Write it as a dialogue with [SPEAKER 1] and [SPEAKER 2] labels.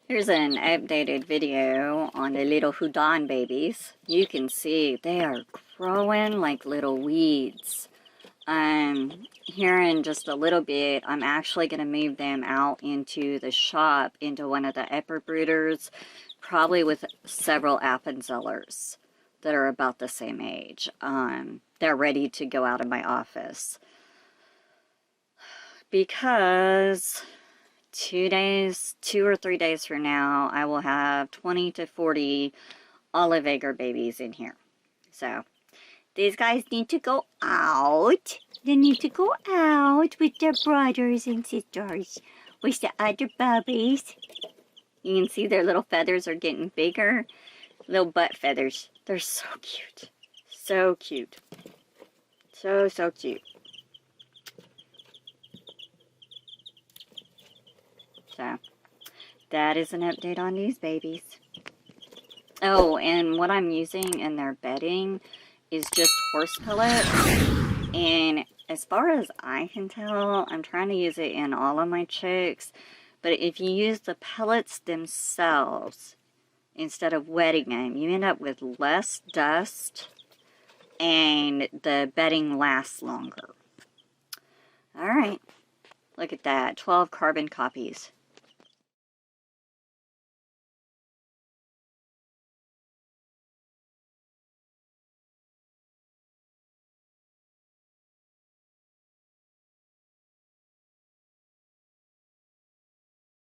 [SPEAKER 1] Here's an updated video on the little Houdan babies. You can see they are growing like little weeds. Here in just a little bit, I'm actually going to move them out into the shop, into one of the upper brooders, probably with several Appenzellers that are about the same age. They're ready to go out of my office. Because 2 or 3 days from now, I will have 20 to 40 olive egger babies in here. So, these guys need to go out. They need to go out with their brothers and sisters, with the other babies. You can see their little feathers are getting bigger. Little butt feathers. They're so cute. So cute. So cute. So, that is an update on these babies. Oh, and what I'm using in their bedding is just horse pellets. And as far as I can tell, I'm trying to use it in all of my chicks. But if you use the pellets themselves, instead of wetting them, you end up with less dust and the bedding lasts longer. Alright, look at that, 12 carbon copies.